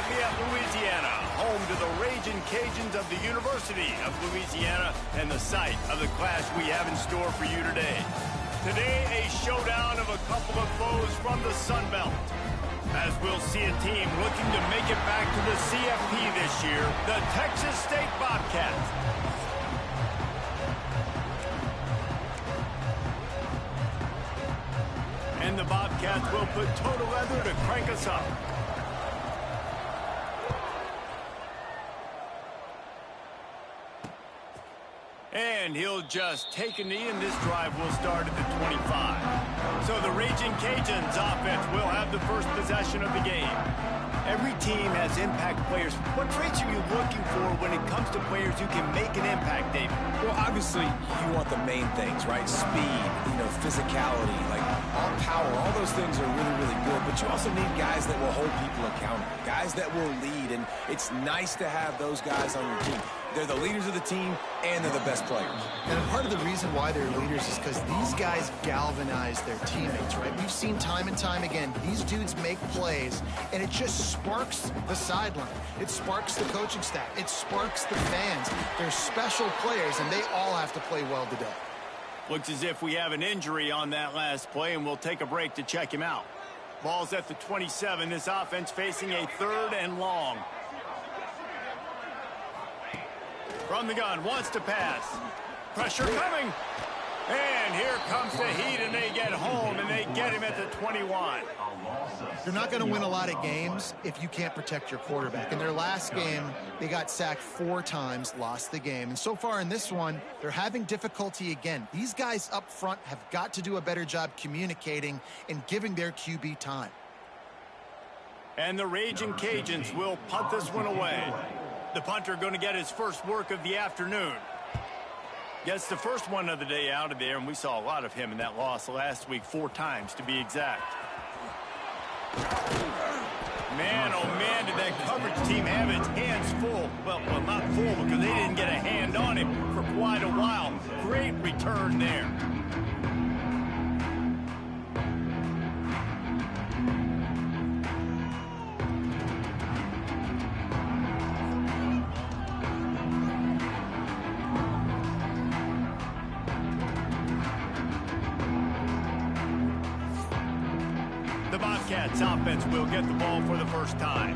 Lafayette, Louisiana, home to the Ragin' Cajuns of the University of Louisiana and the site of the clash we have in store for you today. Today, a showdown of a couple of foes from the Sun Belt. As we'll see a team looking to make it back to the CFP this year, the Texas State Bobcats. And the Bobcats will put total leather to crank us up. And he'll just take a knee, and this drive will start at the 25. So the Ragin' Cajuns offense will have the first possession of the game. Every team has impact players. What traits are you looking for when it comes to players who can make an impact, David? Well, obviously, you want the main things, right? Speed, physicality, like all power, all those things are really, really good. But you also need guys that will hold people accountable, guys that will lead. And it's nice to have those guys on your team. They're the leaders of the team, and they're the best players. And part of the reason why they're leaders is because these guys galvanize their teammates, right? We've seen time and time again, these dudes make plays, and it just sparks the sideline. It sparks the coaching staff. It sparks the fans. They're special players, and they all have to play well today. Looks as if we have an injury on that last play, and we'll take a break to check him out. Ball's at the 27. This offense facing a 3rd and long. From the gun, wants to pass. Pressure coming. And here comes the heat, and they get home, and they get him at the 21. You're not going to win a lot of games if you can't protect your quarterback. In their last game, they got sacked 4 times, lost the game. And so far in this one, they're having difficulty again. These guys up front have got to do a better job communicating and giving their QB time. And the Ragin' Cajuns will punt this one away. The punter going to get his first work of the afternoon. Gets the first one of the day out of there, and we saw a lot of him in that loss last week, 4 times to be exact. Man, oh man, did that coverage team have its hands full. Well, not full because they didn't get a hand on him for quite a while. Great return there. The Bobcats offense will get the ball for the first time.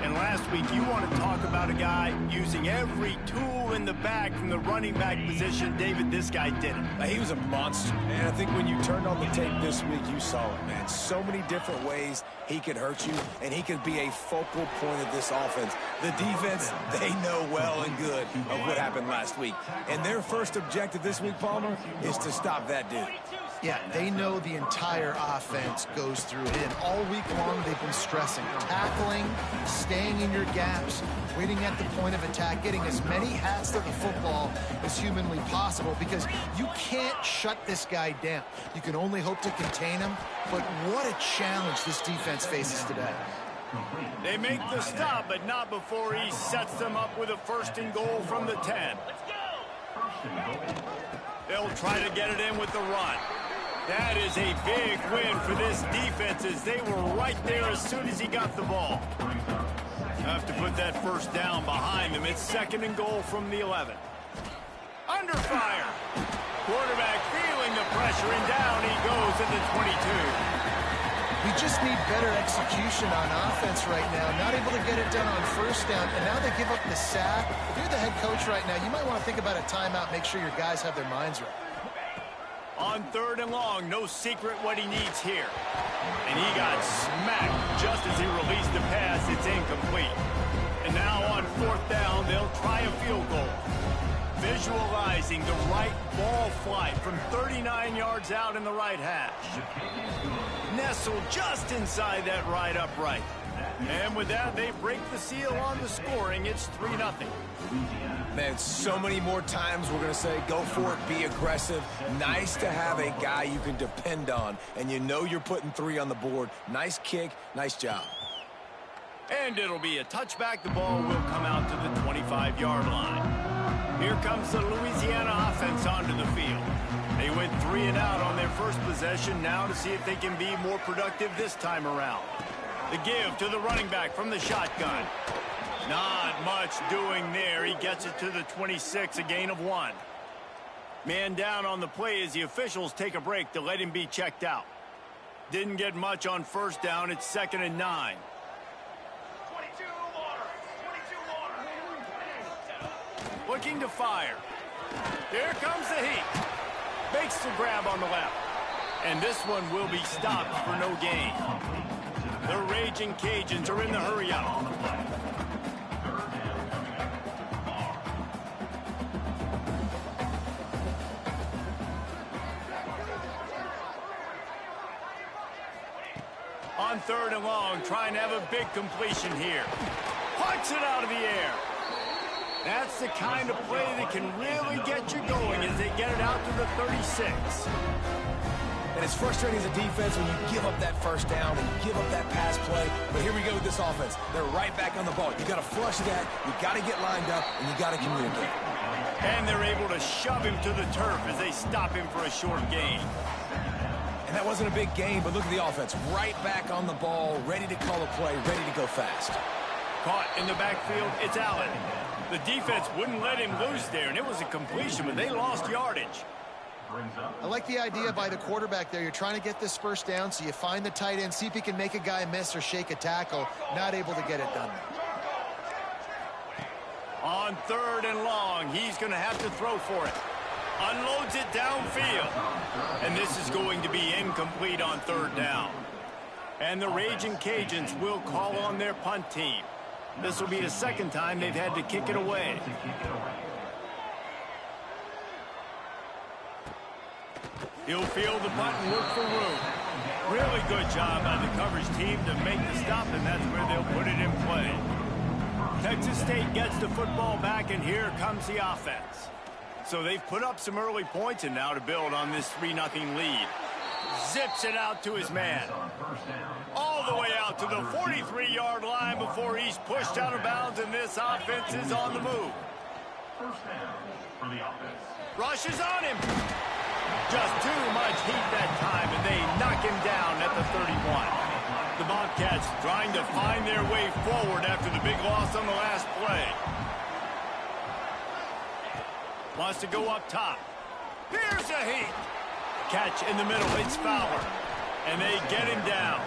And last week, you want to talk about a guy using every tool in the bag from the running back position. David, this guy did it. He was a monster. And I think when you turned on the tape this week, you saw it, man. So many different ways he could hurt you, and he could be a focal point of this offense. The defense, they know well and good of what happened last week. And their first objective this week, Palmer, is to stop that dude. Yeah, they know the entire offense goes through him. All week long, they've been stressing, tackling, staying in your gaps, waiting at the point of attack, getting as many hats to the football as humanly possible because you can't shut this guy down. You can only hope to contain him, but what a challenge this defense faces today. They make the stop, but not before he sets them up with a 1st and goal from the 10. They'll try to get it in with the run. That is a big win for this defense as they were right there as soon as he got the ball. Have to put that 1st down behind them. It's 2nd and goal from the 11. Under fire. Quarterback feeling the pressure, and down he goes at the 22. We just need better execution on offense right now. Not able to get it done on 1st down, and now they give up the sack. If you're the head coach right now, you might want to think about a timeout, make sure your guys have their minds right. On 3rd and long, no secret what he needs here. And he got smacked just as he released the pass. It's incomplete. And now on 4th down, they'll try a field goal. Visualizing the right ball flight from 39 yards out in the right hash. Nestled just inside that right upright. And with that, they break the seal on the scoring. It's 3-0. Man, so many more times we're going to say, go for it, be aggressive. Nice to have a guy you can depend on, and you know you're putting 3 on the board. Nice kick, nice job. And it'll be a touchback. The ball will come out to the 25-yard line. Here comes the Louisiana offense onto the field. They went 3 and out on their first possession now to see if they can be more productive this time around. The give to the running back from the shotgun. Not much doing there. He gets it to the 26, a gain of 1. Man down on the play as the officials take a break to let him be checked out. Didn't get much on first down. It's 2nd and 9. Looking to fire. Here comes the heat. Makes the grab on the left. And this one will be stopped for no gain. The Raging Cajuns are in the hurry-up. On 3rd and long, trying to have a big completion here. Punts it out of the air. That's the kind of play that can really get you going as they get it out to the 36. And it's frustrating as a defense when you give up that first down and you give up that pass play. But here we go with this offense. They're right back on the ball. You got to flush that. You got to get lined up, and you got to communicate. And they're able to shove him to the turf as they stop him for a short gain. And that wasn't a big gain, but look at the offense. Right back on the ball, ready to call a play, ready to go fast. Caught in the backfield, it's Allen. The defense wouldn't let him loose there, and it was a completion, but they lost yardage. I like the idea by the quarterback there. You're trying to get this first down, so you find the tight end, see if he can make a guy miss or shake a tackle. Not able to get it done. On 3rd and long, he's going to have to throw for it. Unloads it downfield. And this is going to be incomplete on 3rd down. And the Raging Cajuns will call on their punt team. This will be the 2nd time they've had to kick it away. He'll field the punt and look for room. Really good job by the coverage team to make the stop, and that's where they'll put it in play. Texas State gets the football back, and here comes the offense. So they've put up some early points, and now to build on this 3-0 lead. Zips it out to his man. All the way out to the 43-yard line before he's pushed out of bounds, and this offense is on the move. Rushes on him. Just too much heat that time, and they knock him down at the 31. The Bobcats trying to find their way forward after the big loss on the last play. Wants to go up top. Here's a heat. Catch in the middle. It's Fowler. And they get him down.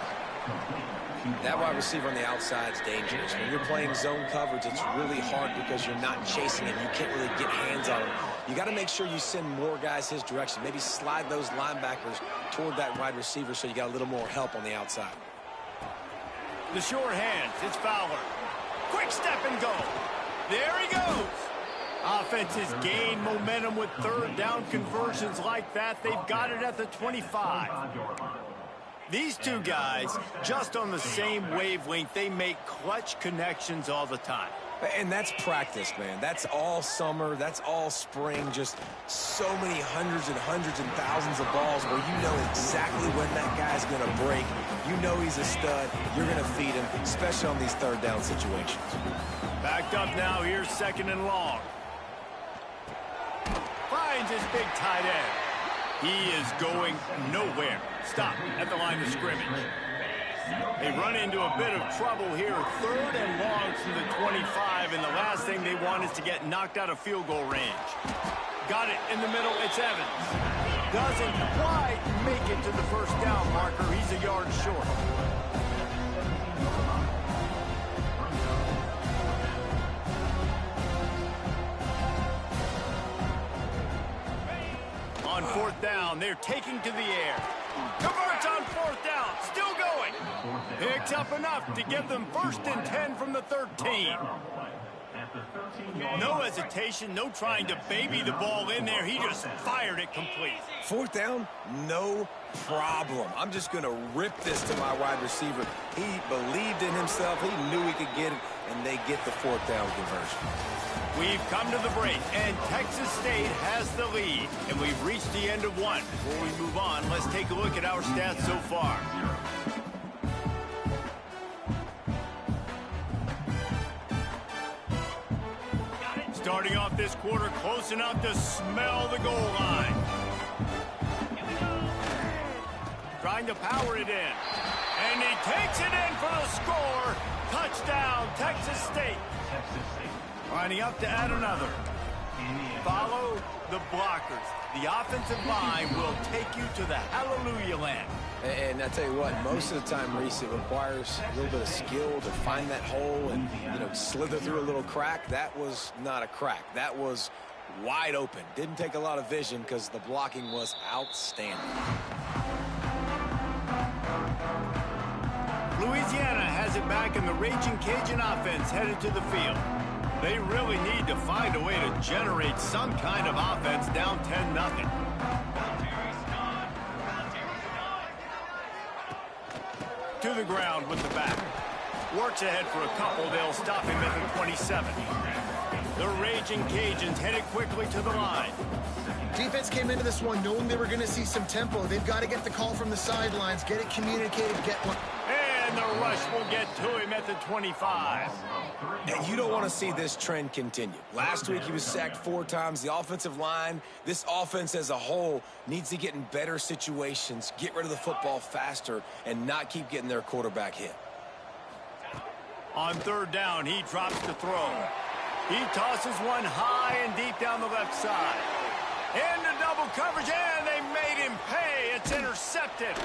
That wide receiver on the outside is dangerous. When you're playing zone coverage, it's really hard because you're not chasing him. You can't really get hands on him. You got to make sure you send more guys his direction. Maybe slide those linebackers toward that wide receiver so you got a little more help on the outside. The sure hands. It's Fowler. Quick step and go. There he goes. Offenses gain momentum with 3rd down conversions like that. They've got it at the 25. These two guys, just on the same wavelength, they make clutch connections all the time. And that's practice, man. That's all summer. That's all spring. Just so many hundreds and thousands of balls where you know exactly when that guy's going to break. You know he's a stud. You're going to feed him, especially on these 3rd down situations. Backed up now. Here's 2nd and long. Finds his big tight end. He is going nowhere. Stop at the line of scrimmage. They run into a bit of trouble here. 3rd and long from the 25, and the last thing they want is to get knocked out of field goal range. Got it in the middle. It's Evans. Doesn't quite make it to the 1st down marker. He's a yard short. On 4th down, they're taking to the air. Converts on 4th down, still going. Picks up enough to give them 1st and 10 from the 13. No hesitation, no trying to baby the ball in there. He just fired it complete. 4th down, no problem. I'm just going to rip this to my wide receiver. He believed in himself. He knew he could get it, and they get the 4th down conversion. We've come to the break, and Texas State has the lead, and we've reached the end of one. Before we move on, let's take a look at our stats so far. Starting off this quarter, close enough to smell the goal line. Trying to power it in. And And he takes it in for the score. Touchdown, Texas State. Lining up to add another. Follow the blockers. The offensive line will take you to the hallelujah land. And I tell you what, most of the time, Reese, it requires a little bit of skill to find that hole and, slither through a little crack. That was not a crack. That was wide open. Didn't take a lot of vision because the blocking was outstanding. Louisiana has it back in the Raging Cajun offense headed to the field. They really need to find a way to generate some kind of offense down 10-0. To the ground with the back. Works ahead for a couple. They'll stop him at the 27. The Raging Cajuns headed quickly to the line. Defense came into this one knowing they were going to see some tempo. They've got to get the call from the sidelines, get it communicated, get one. And the rush will get to him at the 25. And you don't want to see this trend continue. Last week he was sacked 4 times. The offensive line, this offense as a whole, needs to get in better situations, get rid of the football faster, and not keep getting their quarterback hit. On 3rd down, he drops to throw. He tosses one high and deep down the left side. Into double coverage, and they made him pay. It's intercepted.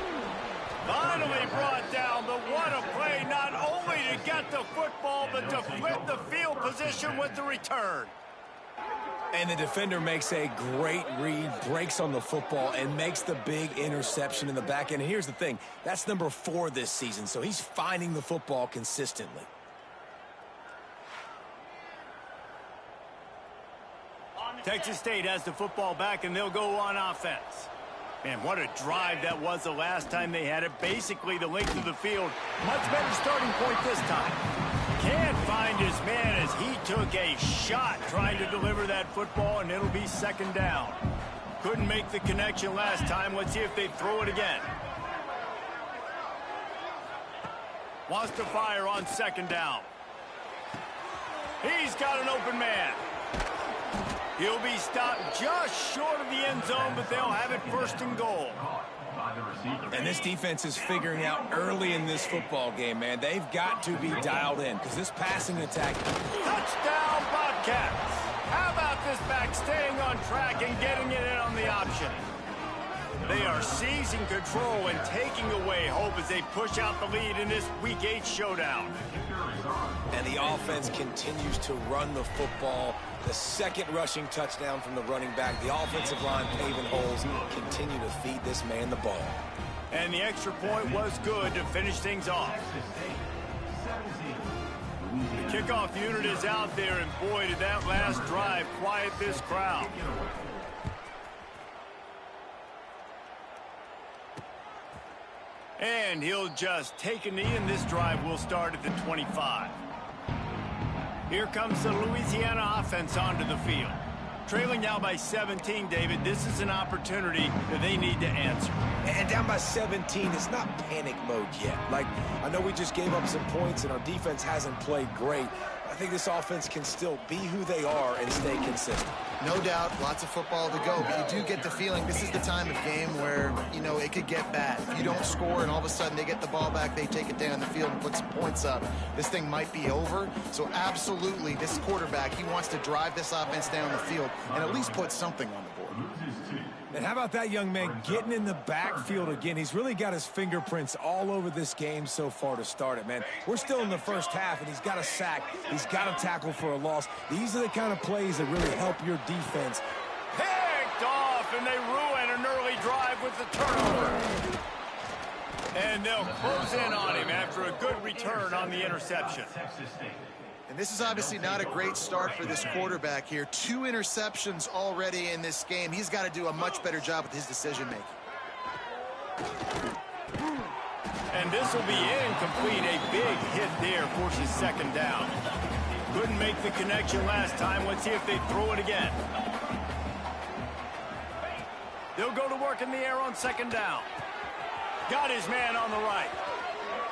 Finally brought down, but what a play, not only to get the football, but to flip the field position with the return. And the defender makes a great read, breaks on the football, and makes the big interception in the back end. And here's the thing, that's number 4 this season, so he's finding the football consistently. Texas State has the football back, and they'll go on offense. Man, what a drive that was the last time they had it. Basically the length of the field. Much better starting point this time. Can't find his man as he took a shot trying to deliver that football, and it'll be 2nd down. Couldn't make the connection last time. Let's see if they throw it again. Wants to fire on 2nd down. He's got an open man. He'll be stopped just short of the end zone, but they'll have it 1st and goal. And this defense is figuring out early in this football game, man. They've got to be dialed in because this passing attack. Touchdown, Bobcats. How about this back staying on track and getting it in on the option? They are seizing control and taking away hope as they push out the lead in this Week 8 showdown. And the offense continues to run the football. The 2nd rushing touchdown from the running back. The offensive line paving holes. Continue to feed this man the ball. And the extra point was good to finish things off. The kickoff unit is out there, and boy, did that last drive quiet this crowd. And he'll just take a knee, and this drive will start at the 25. Here comes the Louisiana offense onto the field. Trailing down by 17, David, this is an opportunity that they need to answer. And down by 17, it's not panic mode yet. Like, I know we just gave up some points and our defense hasn't played great. I think this offense can still be who they are and stay consistent. No doubt, lots of football to go, but you do get the feeling this is the time of game where, it could get bad. If you don't score and all of a sudden they get the ball back, they take it down the field and put some points up, this thing might be over. So absolutely, this quarterback, he wants to drive this offense down the field and at least put something on the board. And how about that young man getting in the backfield again? He's really got his fingerprints all over this game so far to start it, man. We're still in the first half, and he's got a sack. He's got a tackle for a loss. These are the kind of plays that really help your defense. Picked off, and they ruin an early drive with the turnover. And they'll close in on him after a good return on the interception. And this is obviously not a great start for this quarterback here. 2 interceptions already in this game. He's got to do a much better job with his decision-making. And this will be incomplete. A big hit there forces 2nd down. Couldn't make the connection last time. Let's see if they throw it again. They'll go to work in the air on 2nd down. Got his man on the right.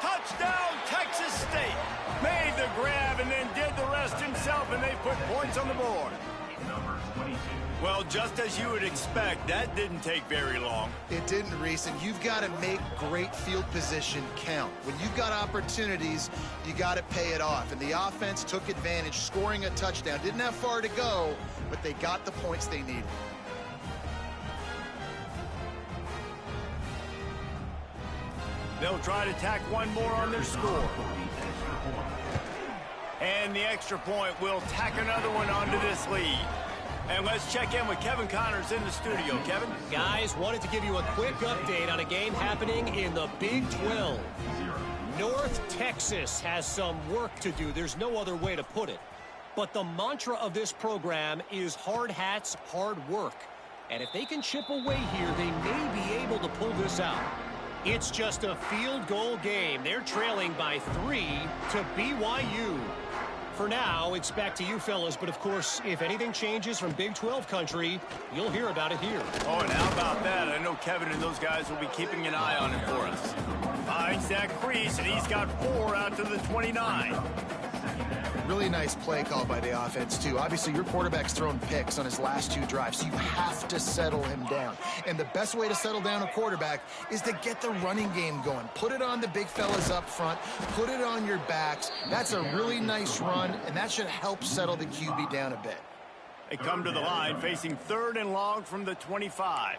Touchdown, Texas State. Made the grab and then did the rest himself, and they put points on the board. Well, just as you would expect, that didn't take very long. It didn't, Reese, and you've got to make great field position count. When you've got opportunities, you got to pay it off. And the offense took advantage, scoring a touchdown. Didn't have far to go, but they got the points they needed. They'll try to tack one more on their score. And the extra point will tack another one onto this lead. And let's check in with Kevin Connors in the studio. Kevin? Guys, wanted to give you a quick update on a game happening in the Big 12. North Texas has some work to do. There's no other way to put it. But the mantra of this program is hard hats, hard work. And if they can chip away here, they may be able to pull this out. It's just a field goal game. They're trailing by 3 to BYU. For now, it's back to you fellas, but of course, if anything changes from Big 12 country, you'll hear about it here. Oh, and how about that? I know Kevin and those guys will be keeping an eye on it for us. Finds that crease, and he's got 4 out to the 29. Really nice play call by the offense, too. Obviously, your quarterback's thrown picks on his last 2 drives, so you have to settle him down. And the best way to settle down a quarterback is to get the running game going. Put it on the big fellas up front. Put it on your backs. That's a really nice run, and that should help settle the QB down a bit. They come to the line facing 3rd and long from the 25.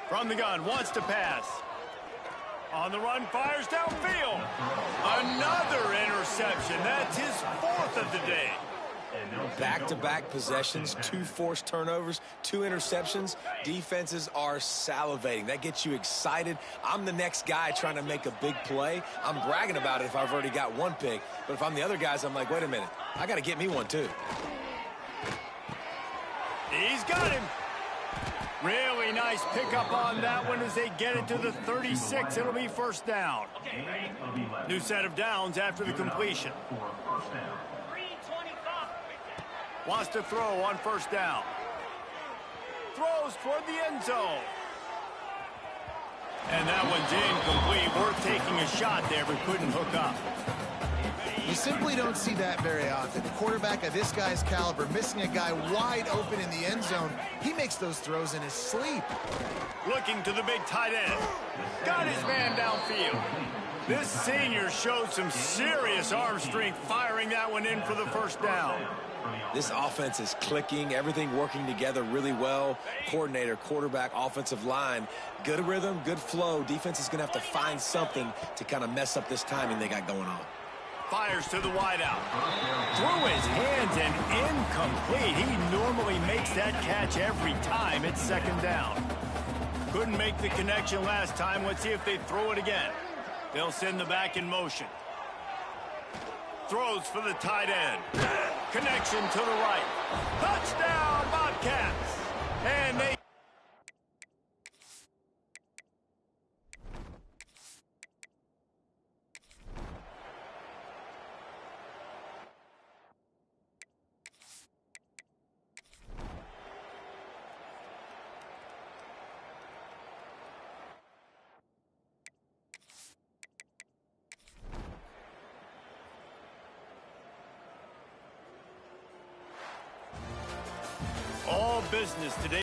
From the gun, wants to pass. On the run, fires downfield. Another interception. That's his 4th of the day. Back-to-back possessions, 2 forced turnovers, 2 interceptions. Defenses are salivating. That gets you excited. I'm the next guy trying to make a big play. I'm bragging about it if I've already got 1 pick. But if I'm the other guys, I'm like, wait a minute. I got to get me 1, too. He's got him. Really nice pickup on that one as they get it to the 36. It'll be 1st down. New set of downs after the completion. Wants to throw on 1st down. Throws toward the end zone. And that one's incomplete. Worth taking a shot there, but couldn't hook up. You simply don't see that very often. The quarterback of this guy's caliber missing a guy wide open in the end zone. He makes those throws in his sleep. Looking to the big tight end. Got his man downfield. This senior showed some serious arm strength firing that one in for the 1st down. This offense is clicking, everything working together really well. Coordinator, quarterback, offensive line, good rhythm, good flow. Defense is going to have to find something to kind of mess up this timing they got going on. Fires to the wideout. Through his hands and incomplete. He normally makes that catch every time. It's 2nd down. Couldn't make the connection last time. Let's see if they throw it again. They'll send the back in motion. Throws for the tight end. Connection to the right. Touchdown, Bobcats. And they... All business today.